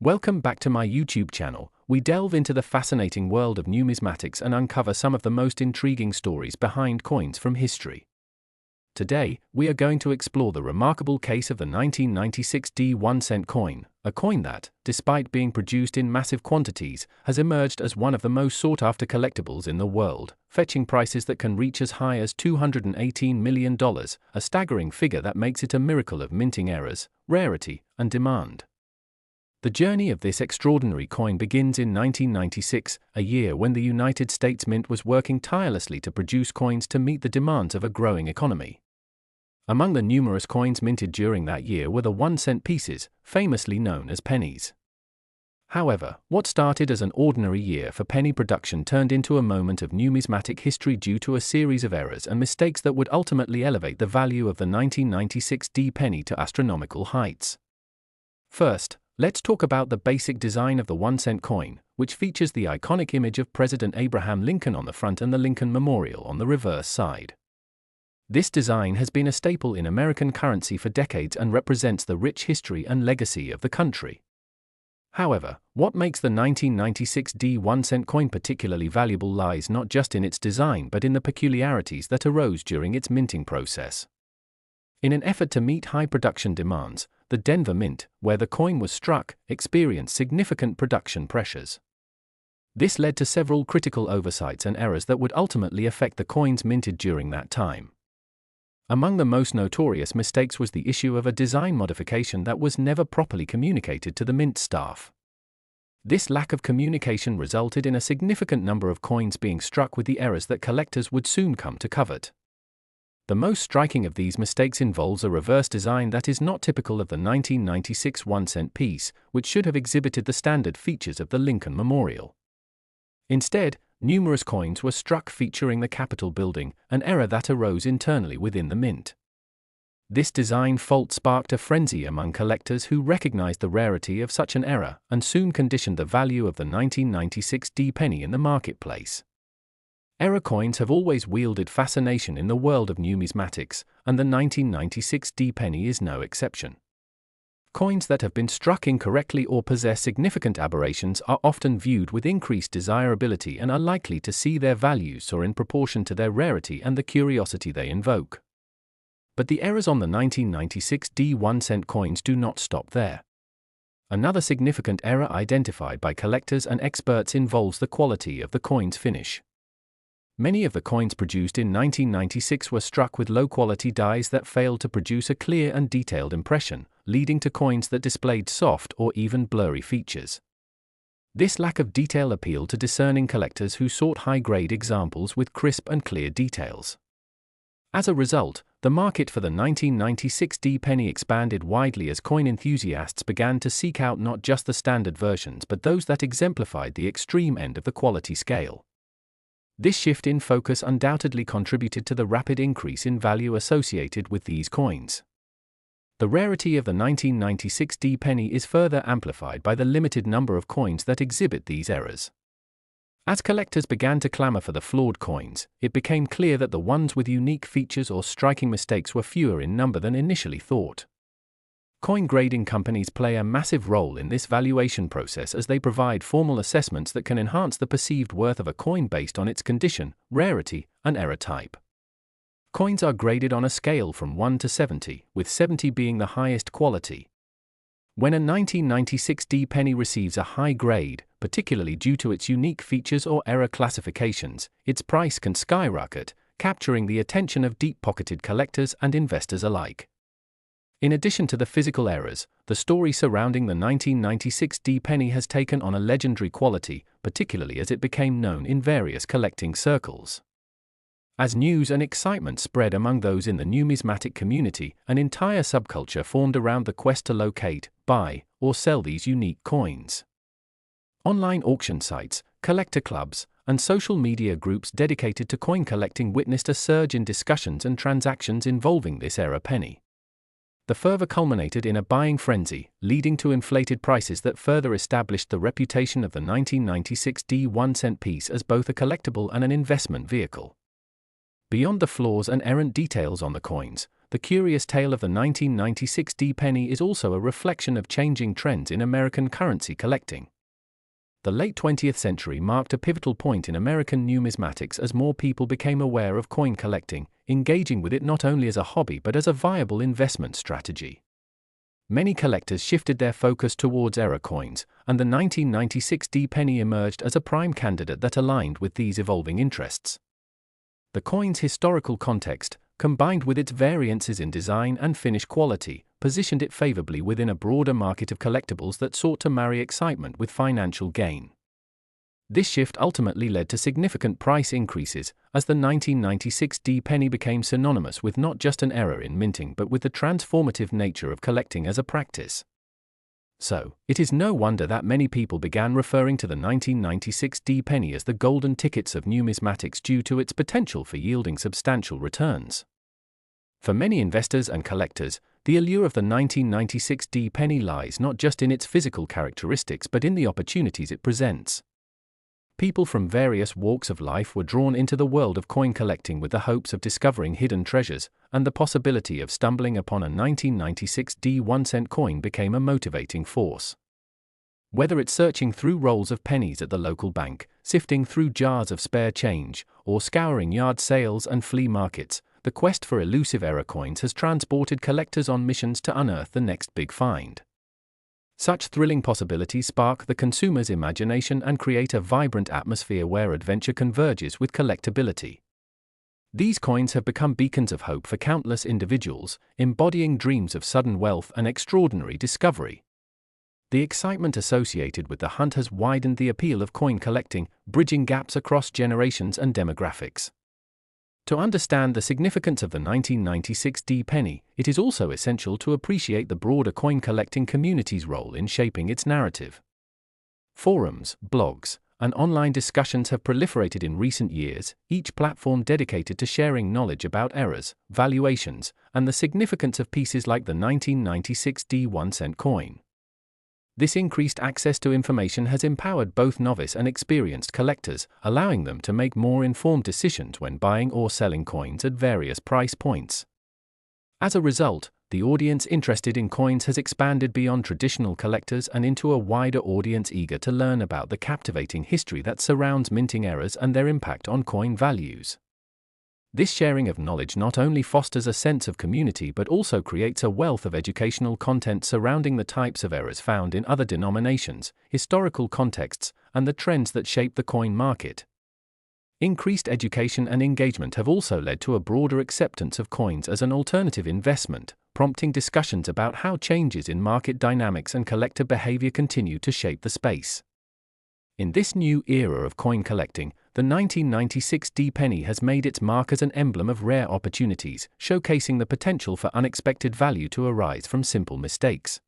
Welcome back to my YouTube channel. We delve into the fascinating world of numismatics and uncover some of the most intriguing stories behind coins from history. Today, we are going to explore the remarkable case of the 1996 1-cent coin, a coin that, despite being produced in massive quantities, has emerged as one of the most sought-after collectibles in the world, fetching prices that can reach as high as $218 million, a staggering figure that makes it a miracle of minting errors, rarity, and demand. The journey of this extraordinary coin begins in 1996, a year when the United States Mint was working tirelessly to produce coins to meet the demands of a growing economy. Among the numerous coins minted during that year were the 1-cent pieces, famously known as pennies. However, what started as an ordinary year for penny production turned into a moment of numismatic history due to a series of errors and mistakes that would ultimately elevate the value of the 1996 penny to astronomical heights. First, let's talk about the basic design of the 1-cent coin, which features the iconic image of President Abraham Lincoln on the front and the Lincoln Memorial on the reverse side. This design has been a staple in American currency for decades and represents the rich history and legacy of the country. However, what makes the 1996 1-cent coin particularly valuable lies not just in its design but in the peculiarities that arose during its minting process. In an effort to meet high production demands, the Denver Mint, where the coin was struck, experienced significant production pressures. This led to several critical oversights and errors that would ultimately affect the coins minted during that time. Among the most notorious mistakes was the issue of a design modification that was never properly communicated to the mint staff. This lack of communication resulted in a significant number of coins being struck with the errors that collectors would soon come to covet. The most striking of these mistakes involves a reverse design that is not typical of the 1996 1-cent piece, which should have exhibited the standard features of the Lincoln Memorial. Instead, numerous coins were struck featuring the Capitol building, an error that arose internally within the mint. This design fault sparked a frenzy among collectors who recognized the rarity of such an error and soon conditioned the value of the 1996 penny in the marketplace. Error coins have always wielded fascination in the world of numismatics, and the 1996 penny is no exception. Coins that have been struck incorrectly or possess significant aberrations are often viewed with increased desirability and are likely to see their values soar in proportion to their rarity and the curiosity they invoke. But the errors on the 1996 1-cent coins do not stop there. Another significant error identified by collectors and experts involves the quality of the coin's finish. Many of the coins produced in 1996 were struck with low-quality dies that failed to produce a clear and detailed impression, leading to coins that displayed soft or even blurry features. This lack of detail appealed to discerning collectors who sought high-grade examples with crisp and clear details. As a result, the market for the 1996 penny expanded widely as coin enthusiasts began to seek out not just the standard versions but those that exemplified the extreme end of the quality scale. This shift in focus undoubtedly contributed to the rapid increase in value associated with these coins. The rarity of the 1996 penny is further amplified by the limited number of coins that exhibit these errors. As collectors began to clamor for the flawed coins, it became clear that the ones with unique features or striking mistakes were fewer in number than initially thought. Coin grading companies play a massive role in this valuation process as they provide formal assessments that can enhance the perceived worth of a coin based on its condition, rarity, and error type. Coins are graded on a scale from 1 to 70, with 70 being the highest quality. When a 1996 penny receives a high grade, particularly due to its unique features or error classifications, its price can skyrocket, capturing the attention of deep-pocketed collectors and investors alike. In addition to the physical errors, the story surrounding the 1996 penny has taken on a legendary quality, particularly as it became known in various collecting circles. As news and excitement spread among those in the numismatic community, an entire subculture formed around the quest to locate, buy, or sell these unique coins. Online auction sites, collector clubs, and social media groups dedicated to coin collecting witnessed a surge in discussions and transactions involving this era penny. The fervor culminated in a buying frenzy, leading to inflated prices that further established the reputation of the 1996 1-cent piece as both a collectible and an investment vehicle. Beyond the flaws and errant details on the coins, the curious tale of the 1996 D-penny is also a reflection of changing trends in American currency collecting. The late 20th century marked a pivotal point in American numismatics as more people became aware of coin collecting, engaging with it not only as a hobby but as a viable investment strategy. Many collectors shifted their focus towards error coins, and the 1996 D-penny emerged as a prime candidate that aligned with these evolving interests. The coin's historical context, combined with its variances in design and finish quality, positioned it favorably within a broader market of collectibles that sought to marry excitement with financial gain. This shift ultimately led to significant price increases, as the 1996 D-penny became synonymous with not just an error in minting but with the transformative nature of collecting as a practice. So, it is no wonder that many people began referring to the 1996 D-penny as the golden tickets of numismatics due to its potential for yielding substantial returns. For many investors and collectors, the allure of the 1996 D-penny lies not just in its physical characteristics but in the opportunities it presents. People from various walks of life were drawn into the world of coin collecting with the hopes of discovering hidden treasures, and the possibility of stumbling upon a 1996 D 1-cent coin became a motivating force. Whether it's searching through rolls of pennies at the local bank, sifting through jars of spare change, or scouring yard sales and flea markets, the quest for elusive error coins has transported collectors on missions to unearth the next big find. Such thrilling possibilities spark the consumer's imagination and create a vibrant atmosphere where adventure converges with collectability. These coins have become beacons of hope for countless individuals, embodying dreams of sudden wealth and extraordinary discovery. The excitement associated with the hunt has widened the appeal of coin collecting, bridging gaps across generations and demographics. To understand the significance of the 1996 D-penny, it is also essential to appreciate the broader coin collecting community's role in shaping its narrative. Forums, blogs, and online discussions have proliferated in recent years, each platform dedicated to sharing knowledge about errors, valuations, and the significance of pieces like the 1996 D 1-cent coin. This increased access to information has empowered both novice and experienced collectors, allowing them to make more informed decisions when buying or selling coins at various price points. As a result, the audience interested in coins has expanded beyond traditional collectors and into a wider audience eager to learn about the captivating history that surrounds minting errors and their impact on coin values. This sharing of knowledge not only fosters a sense of community but also creates a wealth of educational content surrounding the types of errors found in other denominations, historical contexts, and the trends that shape the coin market. Increased education and engagement have also led to a broader acceptance of coins as an alternative investment, prompting discussions about how changes in market dynamics and collector behavior continue to shape the space. In this new era of coin collecting, the 1996 D-penny has made its mark as an emblem of rare opportunities, showcasing the potential for unexpected value to arise from simple mistakes.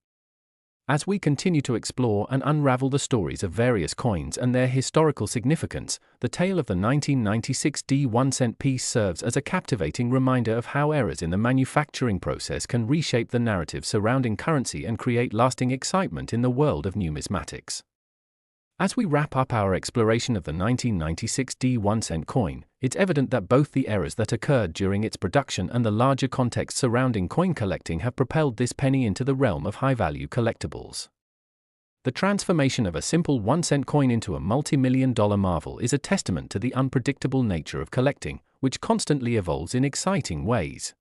As we continue to explore and unravel the stories of various coins and their historical significance, the tale of the 1996 D 1-cent piece serves as a captivating reminder of how errors in the manufacturing process can reshape the narrative surrounding currency and create lasting excitement in the world of numismatics. As we wrap up our exploration of the 1996 D 1-cent coin, it's evident that both the errors that occurred during its production and the larger context surrounding coin collecting have propelled this penny into the realm of high-value collectibles. The transformation of a simple 1-cent coin into a multi-million-dollar marvel is a testament to the unpredictable nature of collecting, which constantly evolves in exciting ways.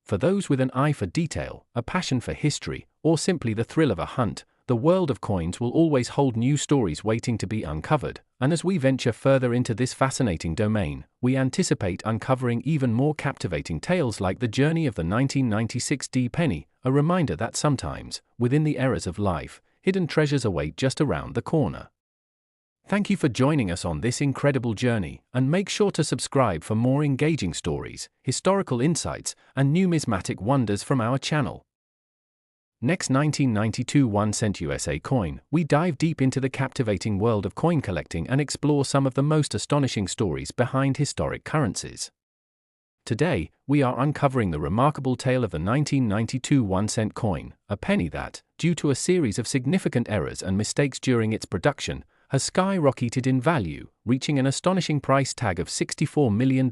For those with an eye for detail, a passion for history, or simply the thrill of a hunt, the world of coins will always hold new stories waiting to be uncovered, and as we venture further into this fascinating domain, we anticipate uncovering even more captivating tales like the journey of the 1996 D-penny, a reminder that sometimes, within the errors of life, hidden treasures await just around the corner. Thank you for joining us on this incredible journey, and make sure to subscribe for more engaging stories, historical insights, and numismatic wonders from our channel. Next, 1992 1-cent USA coin, we dive deep into the captivating world of coin collecting and explore some of the most astonishing stories behind historic currencies. Today, we are uncovering the remarkable tale of the 1992 1-cent coin, a penny that, due to a series of significant errors and mistakes during its production, has skyrocketed in value, reaching an astonishing price tag of $64 million,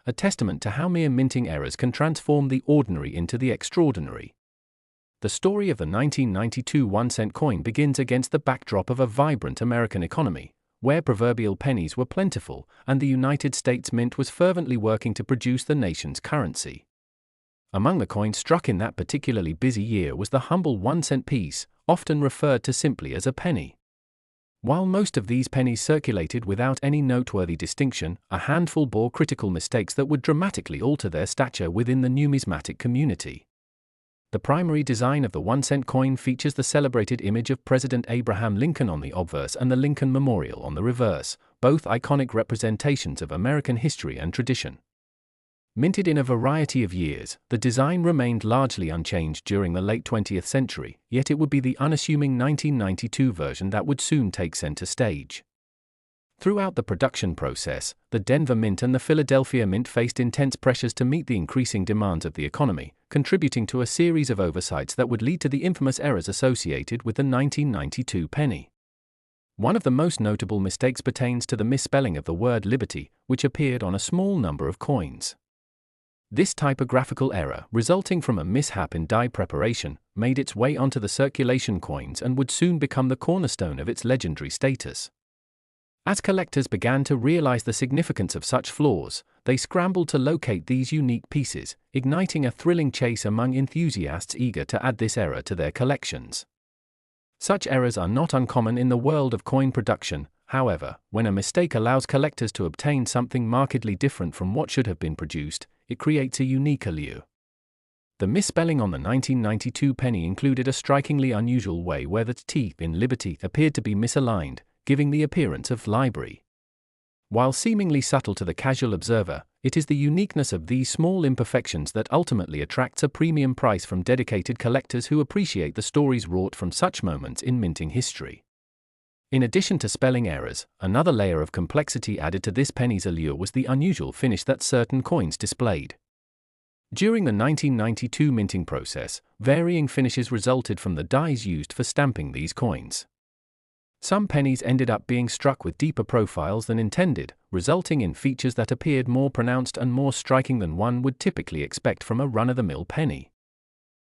a testament to how mere minting errors can transform the ordinary into the extraordinary. The story of the 1992 1-cent coin begins against the backdrop of a vibrant American economy, where proverbial pennies were plentiful and the United States Mint was fervently working to produce the nation's currency. Among the coins struck in that particularly busy year was the humble 1-cent piece, often referred to simply as a penny. While most of these pennies circulated without any noteworthy distinction, a handful bore critical mistakes that would dramatically alter their stature within the numismatic community. The primary design of the 1-cent coin features the celebrated image of President Abraham Lincoln on the obverse and the Lincoln Memorial on the reverse, both iconic representations of American history and tradition. Minted in a variety of years, the design remained largely unchanged during the late 20th century, yet it would be the unassuming 1992 version that would soon take center stage. Throughout the production process, the Denver Mint and the Philadelphia Mint faced intense pressures to meet the increasing demands of the economy, contributing to a series of oversights that would lead to the infamous errors associated with the 1992 penny. One of the most notable mistakes pertains to the misspelling of the word liberty, which appeared on a small number of coins. This typographical error, resulting from a mishap in die preparation, made its way onto the circulation coins and would soon become the cornerstone of its legendary status. As collectors began to realize the significance of such flaws, they scrambled to locate these unique pieces, igniting a thrilling chase among enthusiasts eager to add this error to their collections. Such errors are not uncommon in the world of coin production, however, when a mistake allows collectors to obtain something markedly different from what should have been produced, it creates a unique allure. The misspelling on the 1992 penny included a strikingly unusual way where the T in liberty appeared to be misaligned, giving the appearance of library. While seemingly subtle to the casual observer, it is the uniqueness of these small imperfections that ultimately attracts a premium price from dedicated collectors who appreciate the stories wrought from such moments in minting history. In addition to spelling errors, another layer of complexity added to this penny's allure was the unusual finish that certain coins displayed. During the 1992 minting process, varying finishes resulted from the dies used for stamping these coins. Some pennies ended up being struck with deeper profiles than intended, resulting in features that appeared more pronounced and more striking than one would typically expect from a run-of-the-mill penny.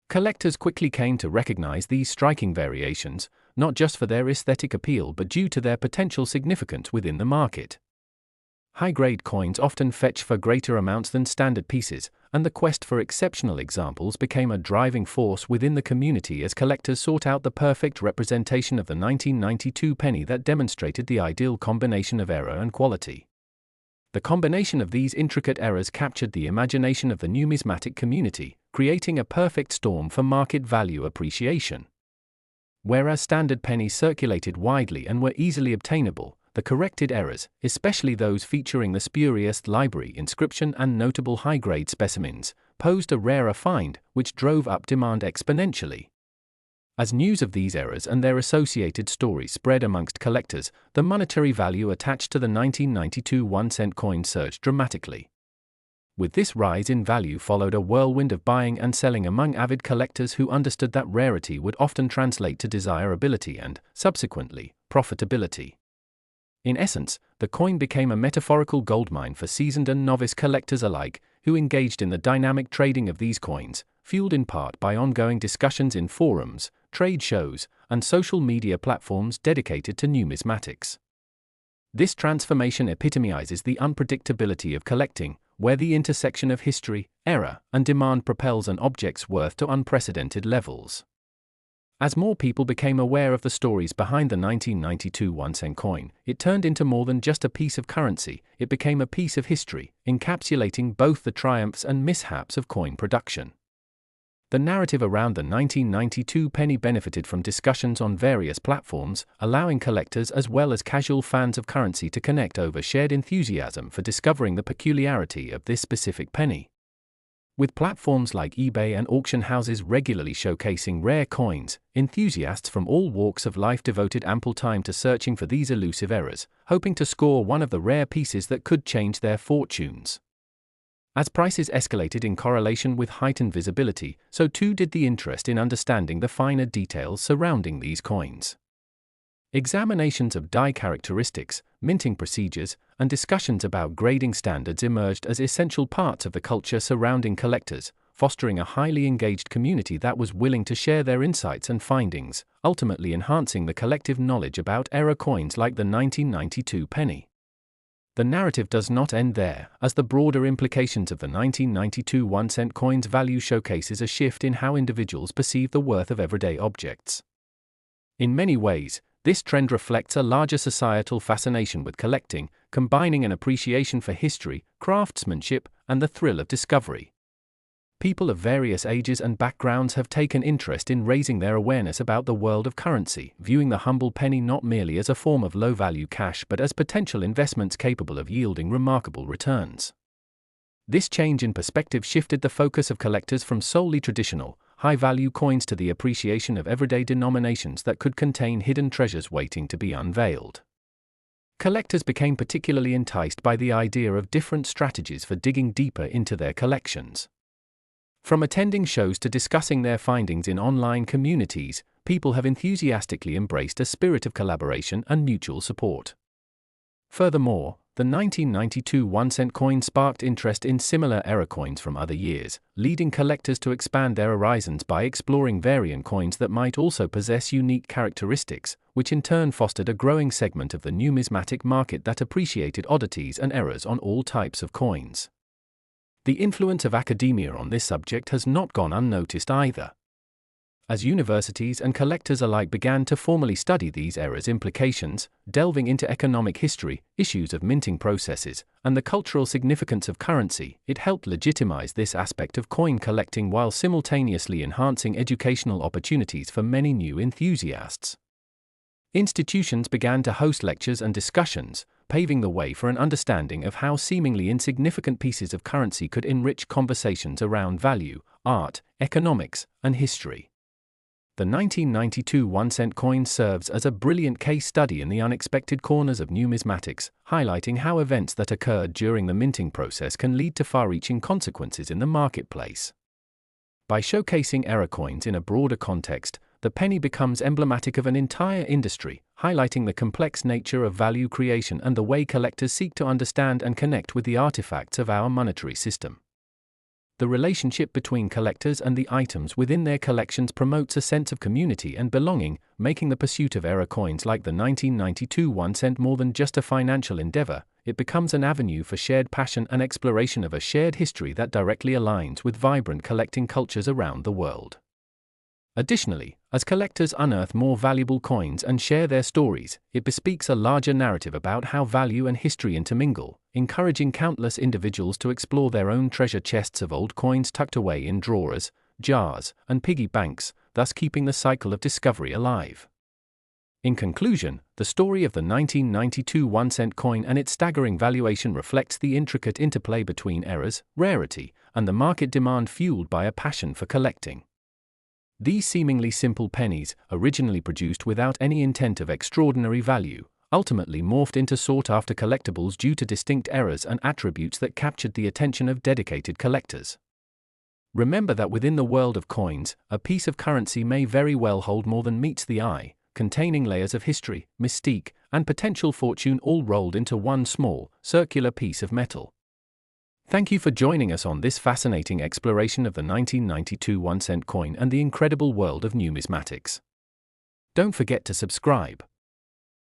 Collectors quickly came to recognize these striking variations, not just for their aesthetic appeal but due to their potential significance within the market. High-grade coins often fetch for greater amounts than standard pieces, and the quest for exceptional examples became a driving force within the community as collectors sought out the perfect representation of the 1992 penny that demonstrated the ideal combination of error and quality. The combination of these intricate errors captured the imagination of the numismatic community, creating a perfect storm for market value appreciation. Whereas standard pennies circulated widely and were easily obtainable, the corrected errors, especially those featuring the spurious library inscription and notable high-grade specimens, posed a rarer find, which drove up demand exponentially. As news of these errors and their associated stories spread amongst collectors, the monetary value attached to the 1992 1-cent coin surged dramatically. With this rise in value followed a whirlwind of buying and selling among avid collectors who understood that rarity would often translate to desirability and, subsequently, profitability. In essence, the coin became a metaphorical goldmine for seasoned and novice collectors alike, who engaged in the dynamic trading of these coins, fueled in part by ongoing discussions in forums, trade shows, and social media platforms dedicated to numismatics. This transformation epitomizes the unpredictability of collecting, where the intersection of history, error, and demand propels an object's worth to unprecedented levels. As more people became aware of the stories behind the 1992 1-cent coin, it turned into more than just a piece of currency. It became a piece of history, encapsulating both the triumphs and mishaps of coin production. The narrative around the 1992 penny benefited from discussions on various platforms, allowing collectors as well as casual fans of currency to connect over shared enthusiasm for discovering the peculiarity of this specific penny. With platforms like eBay and auction houses regularly showcasing rare coins, enthusiasts from all walks of life devoted ample time to searching for these elusive errors, hoping to score one of the rare pieces that could change their fortunes. As prices escalated in correlation with heightened visibility, so too did the interest in understanding the finer details surrounding these coins. Examinations of die characteristics, minting procedures, and discussions about grading standards emerged as essential parts of the culture surrounding collectors, fostering a highly engaged community that was willing to share their insights and findings, ultimately enhancing the collective knowledge about era coins like the 1992 penny. The narrative does not end there, as the broader implications of the 1992 1-cent coin's value showcases a shift in how individuals perceive the worth of everyday objects. In many ways, this trend reflects a larger societal fascination with collecting, combining an appreciation for history, craftsmanship, and the thrill of discovery. People of various ages and backgrounds have taken interest in raising their awareness about the world of currency, viewing the humble penny not merely as a form of low-value cash but as potential investments capable of yielding remarkable returns. This change in perspective shifted the focus of collectors from solely traditional, high-value coins to the appreciation of everyday denominations that could contain hidden treasures waiting to be unveiled. Collectors became particularly enticed by the idea of different strategies for digging deeper into their collections. From attending shows to discussing their findings in online communities, people have enthusiastically embraced a spirit of collaboration and mutual support. Furthermore, the 1992 1-cent coin sparked interest in similar era coins from other years, leading collectors to expand their horizons by exploring variant coins that might also possess unique characteristics, which in turn fostered a growing segment of the numismatic market that appreciated oddities and errors on all types of coins. The influence of academia on this subject has not gone unnoticed either. As universities and collectors alike began to formally study these errors' implications, delving into economic history, issues of minting processes, and the cultural significance of currency, it helped legitimize this aspect of coin collecting while simultaneously enhancing educational opportunities for many new enthusiasts. Institutions began to host lectures and discussions, paving the way for an understanding of how seemingly insignificant pieces of currency could enrich conversations around value, art, economics, and history. The 1992 1-cent coin serves as a brilliant case study in the unexpected corners of numismatics, highlighting how events that occurred during the minting process can lead to far-reaching consequences in the marketplace. By showcasing era coins in a broader context, the penny becomes emblematic of an entire industry, highlighting the complex nature of value creation and the way collectors seek to understand and connect with the artifacts of our monetary system. The relationship between collectors and the items within their collections promotes a sense of community and belonging, making the pursuit of era coins like the 1992 1-cent more than just a financial endeavor. It becomes an avenue for shared passion and exploration of a shared history that directly aligns with vibrant collecting cultures around the world. Additionally, as collectors unearth more valuable coins and share their stories, it bespeaks a larger narrative about how value and history intermingle, encouraging countless individuals to explore their own treasure chests of old coins tucked away in drawers, jars, and piggy banks, thus keeping the cycle of discovery alive. In conclusion, the story of the 1992 1-cent coin and its staggering valuation reflects the intricate interplay between eras, rarity, and the market demand fueled by a passion for collecting. These seemingly simple pennies, originally produced without any intent of extraordinary value, ultimately morphed into sought-after collectibles due to distinct errors and attributes that captured the attention of dedicated collectors. Remember that within the world of coins, a piece of currency may very well hold more than meets the eye, containing layers of history, mystique, and potential fortune all rolled into one small, circular piece of metal. Thank you for joining us on this fascinating exploration of the 1992 1-cent coin and the incredible world of numismatics. Don't forget to subscribe.